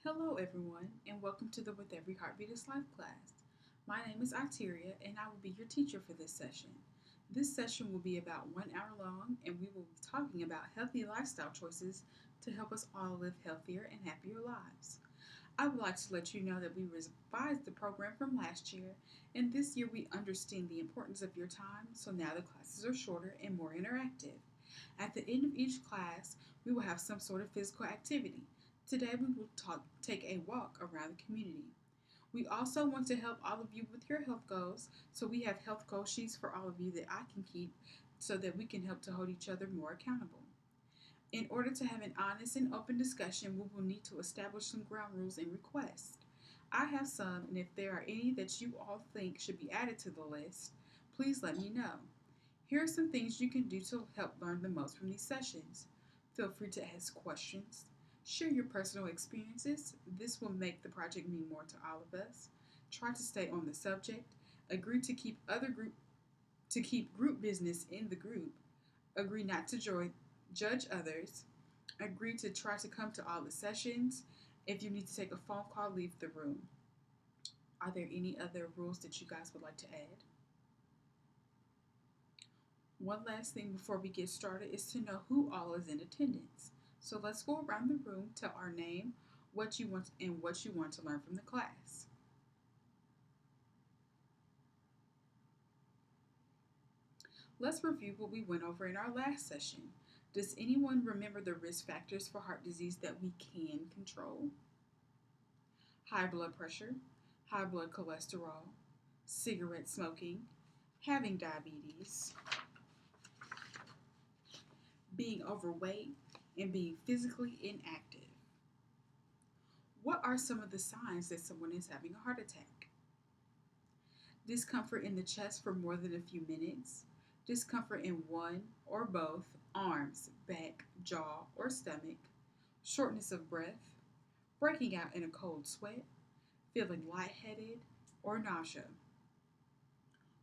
Hello, everyone, and welcome to the With Every Heartbeat is Life class. My name is Iteria, and I will be your teacher for this session. This session will be about 1 hour long, and we will be talking about healthy lifestyle choices to help us all live healthier and happier lives. I would like to let you know that we revised the program from last year, and this year we understand the importance of your time, so now the classes are shorter and more interactive. At the end of each class, we will have some sort of physical activity. Today, we will take a walk around the community. We also want to help all of you with your health goals, so we have health goal sheets for all of you that I can keep so that we can help to hold each other more accountable. In order to have an honest and open discussion, we will need to establish some ground rules and requests. I have some, and if there are any that you all think should be added to the list, please let me know. Here are some things you can do to help learn the most from these sessions. Feel free to ask questions. Share your personal experiences. This will make the project mean more to all of us. Try to stay on the subject. Agree to keep group business in the group. Agree not to judge others. Agree to try to come to all the sessions. If you need to take a phone call, leave the room. Are there any other rules that you guys would like to add? One last thing before we get started is to know who all is in attendance. So let's go around the room, tell our name, what you want, and what you want to learn from the class. Let's review what we went over in our last session. Does anyone remember the risk factors for heart disease that we can control? High blood pressure, high blood cholesterol, cigarette smoking, having diabetes, being overweight, and being physically inactive. What are some of the signs that someone is having a heart attack? Discomfort in the chest for more than a few minutes, discomfort in one or both arms, back, jaw, or stomach, shortness of breath, breaking out in a cold sweat, feeling lightheaded, or nausea.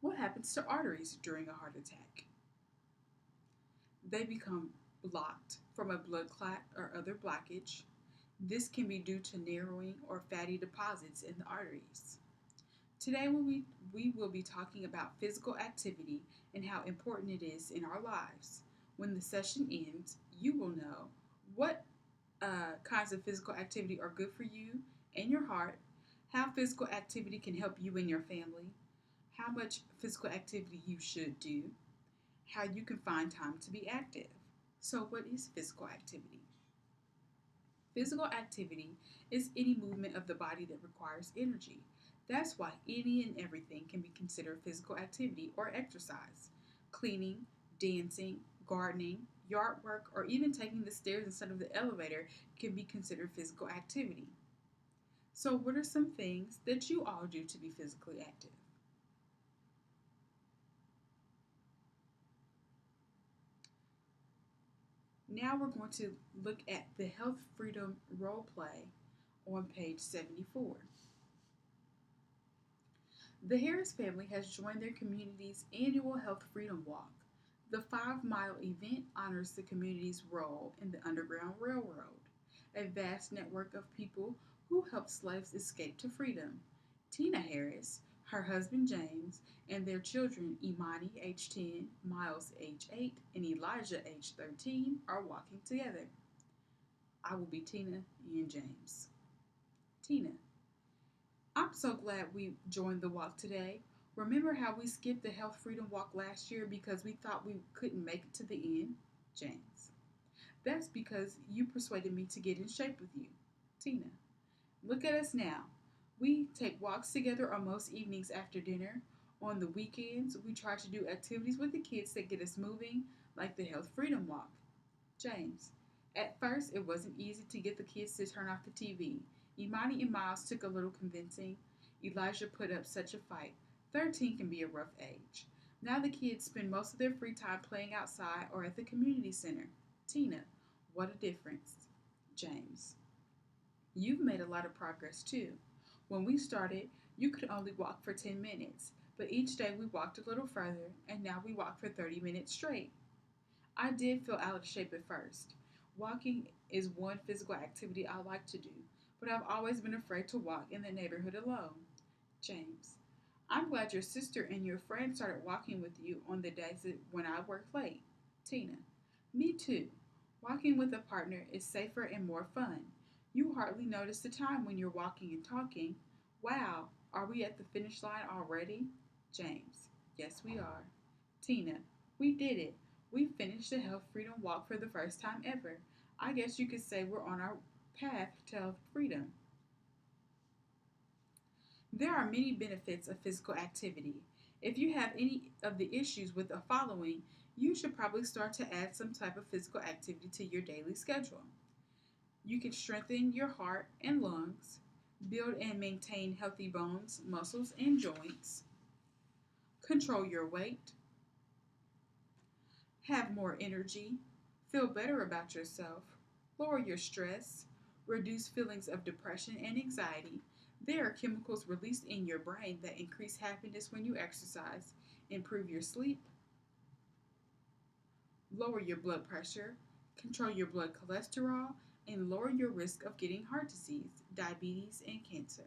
What happens to arteries during a heart attack? They become blocked from a blood clot or other blockage. This can be due to narrowing or fatty deposits in the arteries. Today, we will be talking about physical activity and how important it is in our lives. When the session ends, you will know what kinds of physical activity are good for you and your heart, how physical activity can help you and your family, how much physical activity you should do, how you can find time to be active. So, what is physical activity? Physical activity is any movement of the body that requires energy. That's why any and everything can be considered physical activity or exercise. Cleaning, dancing, gardening, yard work, or even taking the stairs instead of the elevator can be considered physical activity. So, what are some things that you all do to be physically active? Now we're going to look at the Health Freedom Role Play on page 74. The Harris family has joined their community's annual Health Freedom Walk. The 5 mile event honors the community's role in the Underground Railroad, a vast network of people who helped slaves escape to freedom. Tina Harris, her husband James, and their children Imani, age 10, Miles, age 8, and Elijah, age 13, are walking together. I will be Tina and James. Tina: I'm so glad we joined the walk today. Remember how we skipped the Health Freedom Walk last year because we thought we couldn't make it to the end? James: That's because you persuaded me to get in shape with you. Tina: Look at us now. We take walks together on most evenings after dinner. On the weekends, we try to do activities with the kids that get us moving, like the Health Freedom Walk. James: At first, it wasn't easy to get the kids to turn off the TV. Imani and Miles took a little convincing. Elijah put up such a fight. 13 can be a rough age. Now the kids spend most of their free time playing outside or at the community center. Tina: What a difference. James: You've made a lot of progress too. When we started, you could only walk for 10 minutes, but each day we walked a little further, and now we walk for 30 minutes straight. I did feel out of shape at first. Walking is one physical activity I like to do, but I've always been afraid to walk in the neighborhood alone. James. I'm glad your sister and your friend started walking with you on the days when I worked late. Tina. Me too. Walking with a partner is safer and more fun. You hardly notice the time when you're walking and talking. Wow, are we at the finish line already? James. Yes, we are. Tina. We did it. We finished the Health Freedom Walk for the first time ever. I guess you could say we're on our path to health freedom. There are many benefits of physical activity. If you have any of the issues with the following, you should probably start to add some type of physical activity to your daily schedule. You can strengthen your heart and lungs, build and maintain healthy bones, muscles, and joints, control your weight, have more energy, feel better about yourself, lower your stress, reduce feelings of depression and anxiety. There are chemicals released in your brain that increase happiness when you exercise, improve your sleep, lower your blood pressure, control your blood cholesterol, and lower your risk of getting heart disease, diabetes, and cancer.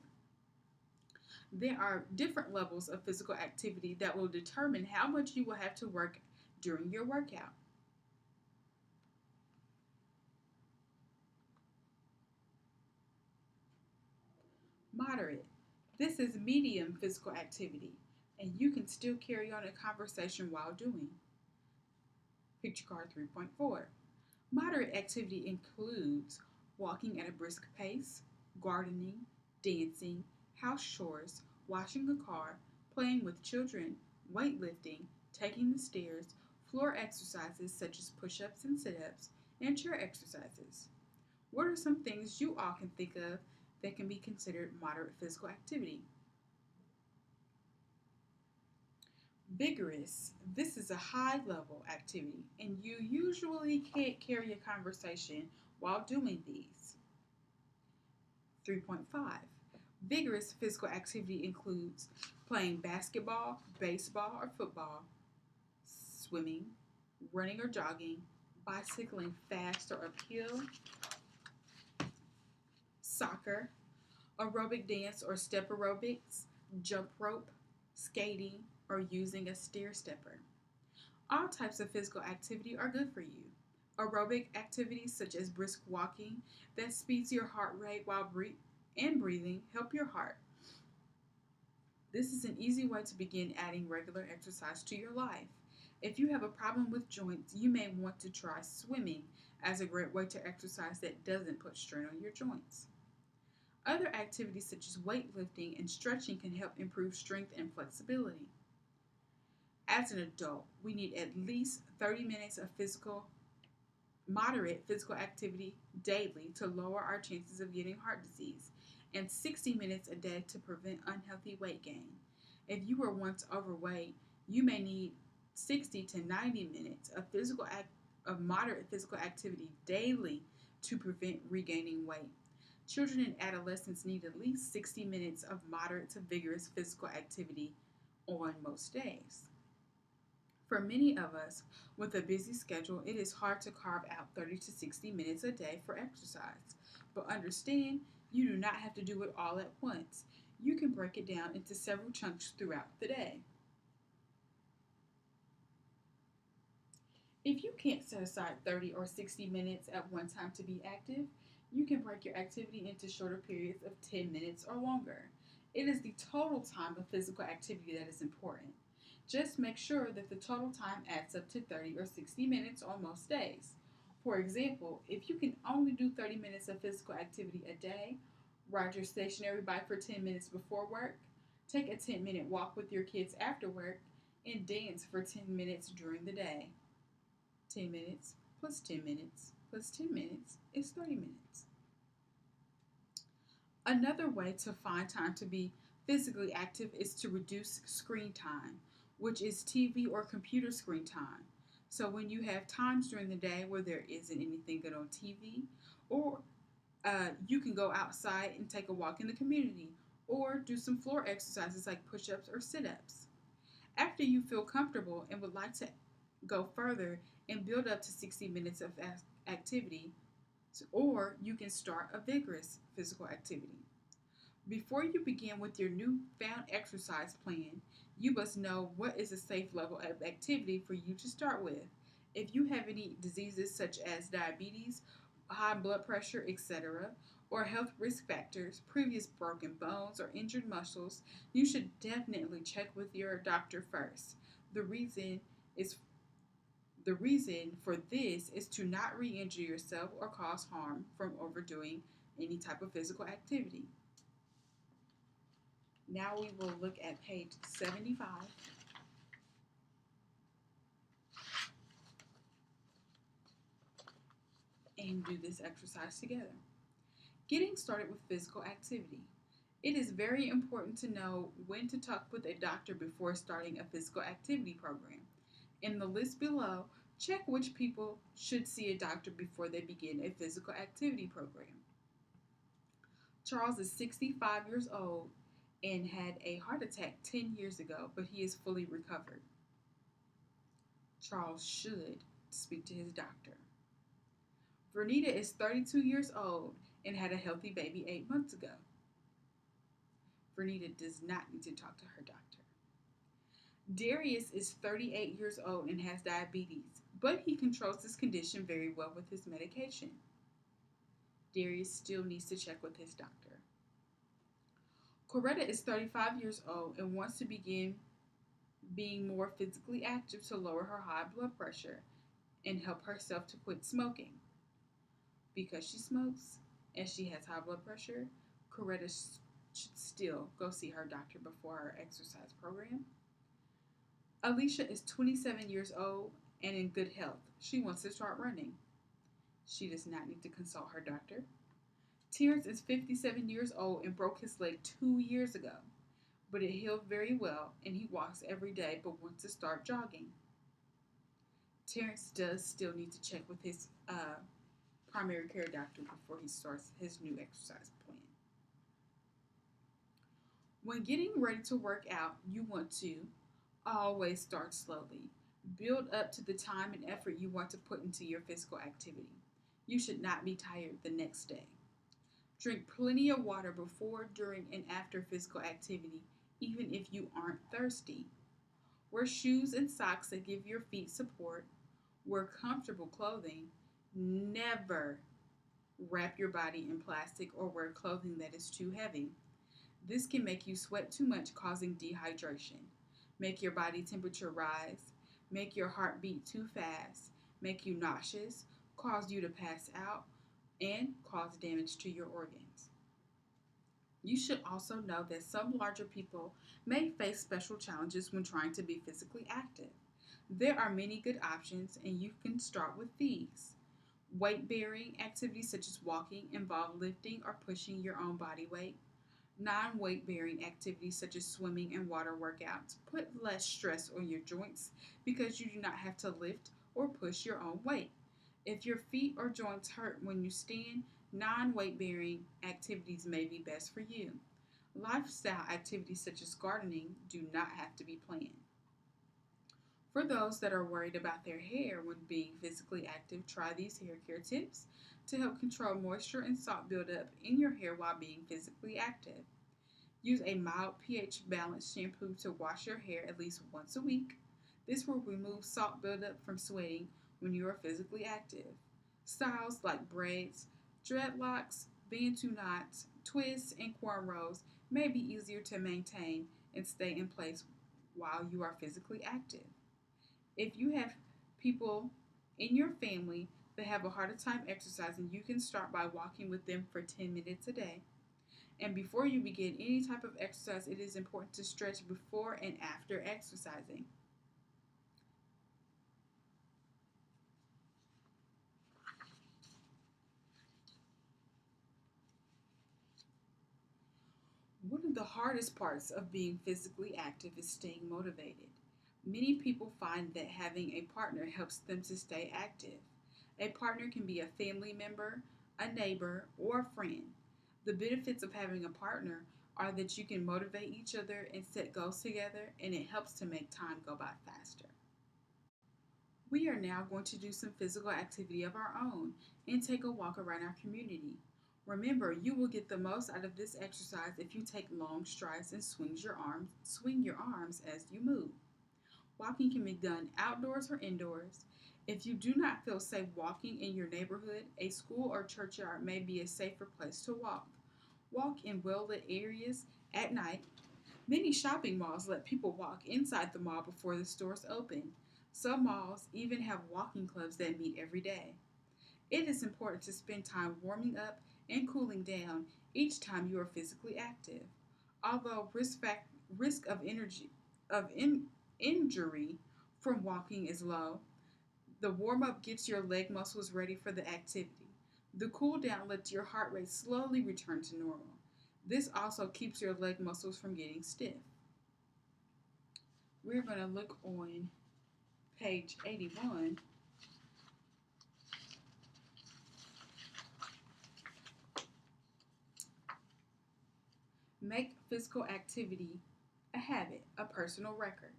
There are different levels of physical activity that will determine how much you will have to work during your workout. Moderate. This is medium physical activity, and you can still carry on a conversation while doing. Picture card 3.4. Moderate activity includes walking at a brisk pace, gardening, dancing, house chores, washing a car, playing with children, weightlifting, taking the stairs, floor exercises such as push ups and sit ups, and chair exercises. What are some things you all can think of that can be considered moderate physical activity? Vigorous. This is a high level activity, and you usually can't carry a conversation while doing these. 3.5. Vigorous physical activity includes playing basketball, baseball, or football, swimming, running or jogging, bicycling fast or uphill, soccer, aerobic dance or step aerobics, jump rope, skating, or using a stair stepper. All types of physical activity are good for you. Aerobic activities such as brisk walking that speeds your heart rate while breathing help your heart. This is an easy way to begin adding regular exercise to your life. If you have a problem with joints, you may want to try swimming as a great way to exercise that doesn't put strain on your joints. Other activities such as weightlifting and stretching can help improve strength and flexibility. As an adult, we need at least 30 minutes of moderate physical activity daily to lower our chances of getting heart disease, and 60 minutes a day to prevent unhealthy weight gain. If you were once overweight, you may need 60 to 90 minutes of moderate physical activity daily to prevent regaining weight. Children and adolescents need at least 60 minutes of moderate to vigorous physical activity on most days. For many of us with a busy schedule, it is hard to carve out 30 to 60 minutes a day for exercise. But understand, you do not have to do it all at once. You can break it down into several chunks throughout the day. If you can't set aside 30 or 60 minutes at one time to be active, you can break your activity into shorter periods of 10 minutes or longer. It is the total time of physical activity that is important. Just make sure that the total time adds up to 30 or 60 minutes on most days. For example, if you can only do 30 minutes of physical activity a day, ride your stationary bike for 10 minutes before work, take a 10-minute walk with your kids after work, and dance for 10 minutes during the day. 10 minutes plus 10 minutes plus 10 minutes is 30 minutes. Another way to find time to be physically active is to reduce screen time, which is TV or computer screen time. So when you have times during the day where there isn't anything good on TV, or you can go outside and take a walk in the community, or do some floor exercises like push-ups or sit-ups. After you feel comfortable and would like to go further and build up to 60 minutes of activity, or you can start a vigorous physical activity. Before you begin with your newfound exercise plan, you must know what is a safe level of activity for you to start with. If you have any diseases such as diabetes, high blood pressure, etc., or health risk factors, previous broken bones, or injured muscles, you should definitely check with your doctor first. The reason is the reason for this is to not re-injure yourself or cause harm from overdoing any type of physical activity. Now we will look at page 75 and do this exercise together. Getting started with physical activity. It is very important to know when to talk with a doctor before starting a physical activity program. In the list below, check which people should see a doctor before they begin a physical activity program. Charles is 65 years old and had a heart attack 10 years ago, but he is fully recovered. Charles should speak to his doctor. Vernita is 32 years old and had a healthy baby 8 months ago. Vernita does not need to talk to her doctor. Darius is 38 years old and has diabetes, but he controls this condition very well with his medication. Darius still needs to check with his doctor. Coretta is 35 years old and wants to begin being more physically active to lower her high blood pressure and help herself to quit smoking. Because she smokes and she has high blood pressure, Coretta should still go see her doctor before her exercise program. Alicia is 27 years old and in good health. She wants to start running. She does not need to consult her doctor. Terrence is 57 years old and broke his leg 2 years ago, but it healed very well and he walks every day but wants to start jogging. Terrence does still need to check with his primary care doctor before he starts his new exercise plan. When getting ready to work out, you want to always start slowly. Build up to the time and effort you want to put into your physical activity. You should not be tired the next day. Drink plenty of water before, during, and after physical activity, even if you aren't thirsty. Wear shoes and socks that give your feet support. Wear comfortable clothing. Never wrap your body in plastic or wear clothing that is too heavy. This can make you sweat too much, causing dehydration, make your body temperature rise, make your heart beat too fast, make you nauseous, cause you to pass out, and cause damage to your organs. You should also know that some larger people may face special challenges when trying to be physically active. There are many good options, and you can start with these. Weight bearing activities such as walking involve lifting or pushing your own body weight. Non weight bearing activities such as swimming and water workouts put less stress on your joints because you do not have to lift or push your own weight. If your feet or joints hurt when you stand, non weight bearing activities may be best for you. Lifestyle activities such as gardening do not have to be planned. For those that are worried about their hair when being physically active, try these hair care tips to help control moisture and salt buildup in your hair while being physically active. Use a mild pH balanced shampoo to wash your hair at least once a week. This will remove salt buildup from sweating when you are physically active. Styles like braids, dreadlocks, bantu knots, twists, and cornrows may be easier to maintain and stay in place while you are physically active. If you have people in your family that have a harder time exercising, you can start by walking with them for 10 minutes a day. And before you begin any type of exercise, it is important to stretch before and after exercising. One of the hardest parts of being physically active is staying motivated. Many people find that having a partner helps them to stay active. A partner can be a family member, a neighbor, or a friend. The benefits of having a partner are that you can motivate each other and set goals together, and it helps to make time go by faster. We are now going to do some physical activity of our own and take a walk around our community. Remember, you will get the most out of this exercise if you take long strides and swing your arms as you move. Walking can be done outdoors or indoors. If you do not feel safe walking in your neighborhood, a school or churchyard may be a safer place to walk. Walk in well lit areas at night. Many shopping malls let people walk inside the mall before the stores open. Some malls even have walking clubs that meet every day. It is important to spend time warming up and cooling down each time you are physically active. Although risk of injury from walking is low, the warm up gets your leg muscles ready for the activity. The cool down lets your heart rate slowly return to normal. This also keeps your leg muscles from getting stiff. We're going to look on page 81. Make physical activity a habit, a personal record.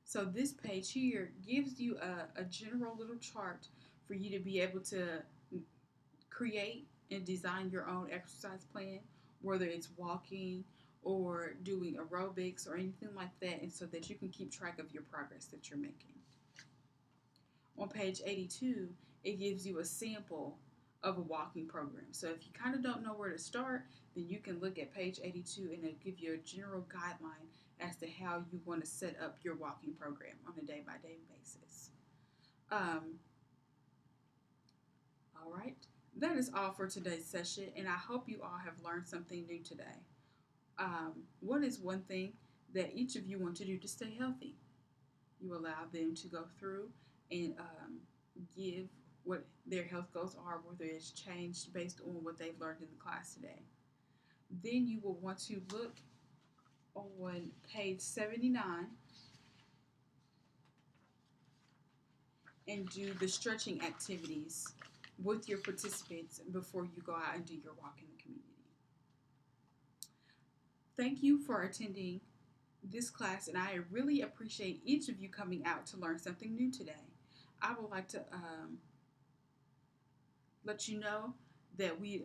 So, this page here gives you a general little chart for you to be able to create and design your own exercise plan, whether it's walking or doing aerobics or anything like that, and so that you can keep track of your progress that you're making. On page 82, it gives you a sample of a walking program. So if you kind of don't know where to start, then you can look at page 82 and it'll give you a general guideline as to how you want to set up your walking program on a day by day basis. Um, all right, that is all for today's session, and I hope you all have learned something new today. What is one thing that each of you want to do to stay healthy? You allow them to go through and give what their health goals are, whether it's changed based on what they've learned in the class today. Then you will want to look on page 79 and do the stretching activities with your participants before you go out and do your walk in the community. Thank you for attending this class, and I really appreciate each of you coming out to learn something new today. I would like to let you know that we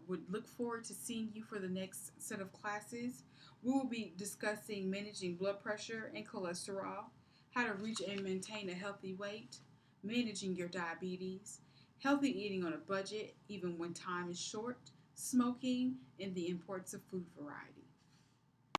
would look forward to seeing you for the next set of classes. We will be discussing managing blood pressure and cholesterol, how to reach and maintain a healthy weight, managing your diabetes, healthy eating on a budget even when time is short, smoking, and the importance of food variety.